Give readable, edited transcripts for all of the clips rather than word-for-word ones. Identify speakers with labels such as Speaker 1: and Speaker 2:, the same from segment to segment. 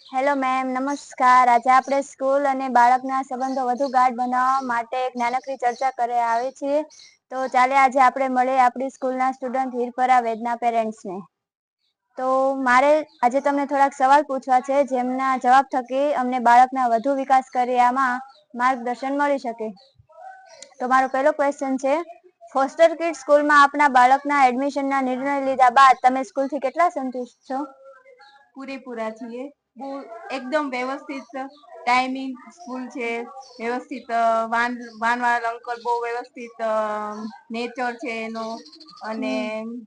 Speaker 1: Hello ma'am, નમસ્કાર. આજે આપણે સ્કૂલ અને બાળકના સંબંધો વધુ ગાઢ બનાવવા માટે એક નાનકડી ચર્ચા કરવા આવી છીએ. તો ચાલે આજે આપણે મળીએ આપણી સ્કૂલના સ્ટુડન્ટ હિરપરા વેદના પેરેન્ટ્સને. તો મારે આજે તમને થોડાક સવાલ પૂછવા છે, જેમના જવાબ થકી અમને બાળકના વધુ વિકાસ કરવામાં માર્ગદર્શન મળી શકે. તો મારો પહેલો ક્વેશ્ચન છે, ફોસ્ટર કિડ સ્કૂલમાં આપના બાળકના એડમિશનના નિર્ણય લીધા બાદ તમે સ્કૂલથી કેટલા સંતુષ્ટ છો?
Speaker 2: પૂરેપૂરા છીએ. બહુ એકદમ વ્યવસ્થિત ટાઈમિંગ સ્કૂલ છે. વ્યવસ્થિત વાનવાળા અંકલ બહુ વ્યવસ્થિત નેચર છે એનો, અને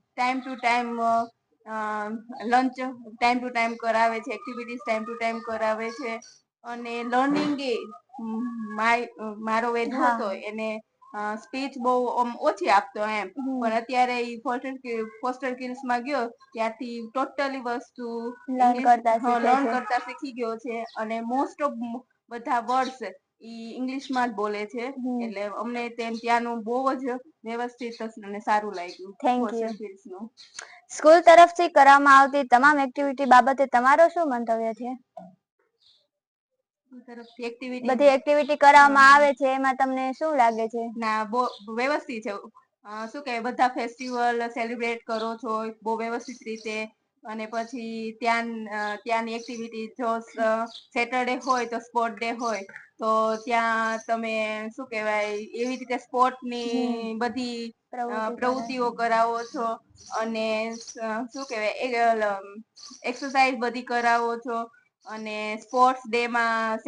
Speaker 2: time to time lunch time to time કરાવે છે, એક્ટિવિટીઝ ટાઈમ ટુ ટાઈમ કરાવે છે, અને લર્નિંગ એ મારો વેદુ
Speaker 1: હા
Speaker 2: હતો એને સ્પીચ બહુ ઓછી આપતો એમ, પણ અત્યારે ફોસ્ટર કિડ્સમાં ગયો ત્યાંથી ટોટલી વસ્તુ
Speaker 1: લર્ન
Speaker 2: ઇંગ્લિશ
Speaker 1: કરતા શીખે
Speaker 2: લર્ન
Speaker 1: છે.
Speaker 2: કરતા શીખી ગયો છે, અને મોસ્ટ ઓફ બધા વર્ડ્સ ઈ ઇંગ્લિશમાં જ બોલે છે. એટલે અમને ત્યાંનું બહુ જ વ્યવસ્થિત અને સારું લાગ્યું.
Speaker 1: Thank you.
Speaker 2: ફોસ્ટર કિડ્સ નું
Speaker 1: સ્કૂલ તરફથી કરવામાં આવતી તમામ એક્ટિવિટી બાબતે તમારો શું મંતવ્ય છે? બધી એક્ટિવિટી કરવામાં આવે છે, એમાં તમને શું લાગે છે?
Speaker 2: ના, બહુ વ્યવસ્થિત છે. શું કે બધા ફેસ્ટિવલ સેલિબ્રેટ કરો છો બહુ વ્યવસ્થિત રીતે, અને પછી ત્યાંની એક્ટિવિટી જો સેટરડે હોય તો સ્પોર્ટ ડે હોય તો ત્યાં તમે શું કેવાય એવી રીતે સ્પોર્ટની બધી પ્રવૃત્તિઓ કરાવો છો, અને શું કેવાય એક્સરસાઇઝ બધી કરાવો છો, અને સ્પોર્ટ્સ ડે માં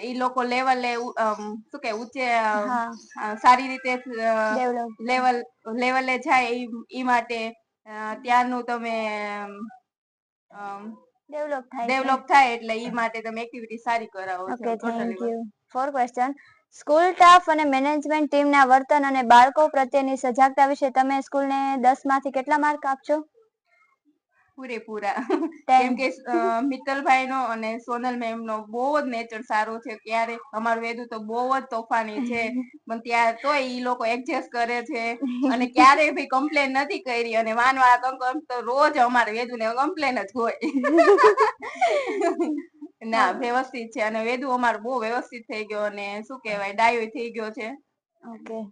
Speaker 2: ઈ લોકો લેવલે શું કે
Speaker 1: હા
Speaker 2: સારી રીતે
Speaker 1: ડેવલપ
Speaker 2: લેવલે જાય ઈ માટે ત્યાંનું તમે ડેવલોપ થાય એટલે ઈ માટે તમે એક્ટિવિટી સારી કરાવો છો.
Speaker 1: Okay, thank
Speaker 2: totally
Speaker 1: you. For question, school staff અને મેનેજમેન્ટ ટીમના વર્તન અને બાળકો પ્રત્યેની સજાગતા વિશે તમે સ્કૂલને 10 માંથી કેટલા માર્ક આપશો?
Speaker 2: પૂરેપૂરા.
Speaker 1: 10.
Speaker 2: કેમ કે મિત્તલભાઈ નો અને સોનલ મેમ નો બહુ જ નેચર સારો છે. ક્યારે અમારું વેદુ તો બહુ જ તોફાની છે, પણ ત્યાં તોય ઈ લોકો એડજસ્ટ કરે છે, અને ક્યારેય બી કમ્પ્લેન નથી કરી. અને વાનવાળા અંકલ તો રોજ અમારે વેદુ ને કમ્પ્લેન જ હોય. ના, વ્યવસ્થિત છે, અને વેદુ અમારો બહુ વ્યવસ્થિત થઈ ગયો, અને શું કેવાય ડાયો થઈ ગયો છે.
Speaker 1: ઓકે.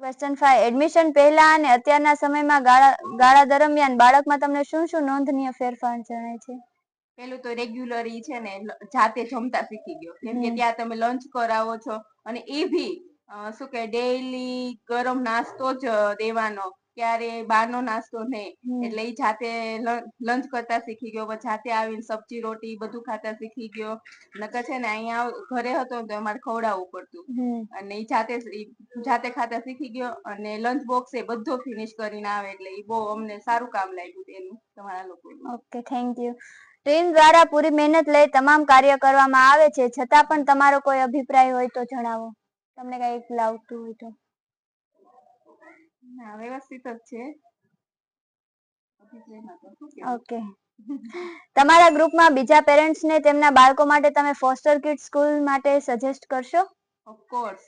Speaker 1: ક્વેશ્ચન 5, એડમિશન પહેલા અને અત્યારના સમયમાં ગાળા દરમિયાન બાળકમાં તમને શું શું નોંધનીય ફેરફાર જણાય છે?
Speaker 2: પેલું તો રેગ્યુલર છે ને જાતે જમતા શીખી ગયો, કેમ કે ત્યાં તમે લંચ કરાવો છો, અને એ ભી શું કે ડેઈલી ગરમ નાસ્તો જ દેવાનો, ક્યારે બહારનો નાસ્તો નહીં. એટલે ઈ જાતે લંચ કરતા શીખી ગયો, જાતે આવીને સબ્જી રોટી બધું ખાતા શીખી ગયો. નકર છે ને અહીંયા ઘરે હતો ને તો અમારે ખવડાવવું પડતું, અને ઈ જાતે ખાતા શીખી ગયો, અને લંચ બોક્સ એ બધો ફિનિશ કરીને આવે, એટલે ઈ બહુ અમને સારું કામ લાગ્યું એનું તમારા લોકોનું.
Speaker 1: Okay, thank you. ટીમ દ્વારા પૂરી મહેનત લઈ તમામ કાર્ય કરવામાં આવે છે, છતાં પણ તમારો કોઈ અભિપ્રાય હોય તો જણાવો. તમને કઈક લાગતું હોય તો.
Speaker 2: ના, વ્યવસ્થિત જ છે.
Speaker 1: ઓકે. તમારા ગ્રુપમાં બીજા પેરેન્ટ્સને તેમના બાળકો માટે તમે ફોસ્ટર કિડ સ્કૂલ માટે સજેસ્ટ કરશો?
Speaker 2: ઓફકોર્સ.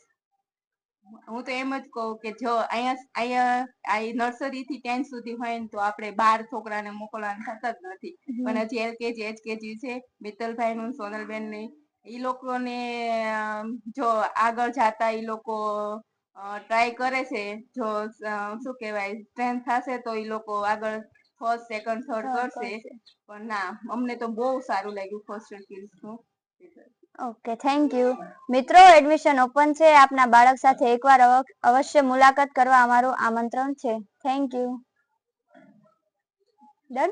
Speaker 2: હું તો એમ જ કહું કે જો અહીંયા નર્સરી થી 10th સુધી હોય ને તો આપણે 12 છોકરાને મોકલવાનું થતા જ નથી, પણ હજી એલકેજી એચકેજી છે, મિત્તલભાઈ નું સોનલબેન ને ઈ લોકોને જો આગળ જાતા ઈ લોકો ટ્રાય કરે છે. જો શું કેવાય સ્ટ્રેન્થ થશે તો ઈ લોકો આગળ ફર્સ્ટ સેકન્ડ થર્ડ કરશે. પણ ના, અમને તો બહુ સારું લાગ્યું ફોસ્ટર કિડ્સ નું.
Speaker 1: Okay, thank you. મિત્રો, એડમિશન ઓપન છે. આપના બાળક સાથે એકવાર અવશ્ય મુલાકાત કરવા અમારું આમંત્રણ છે. Thank you. ડન.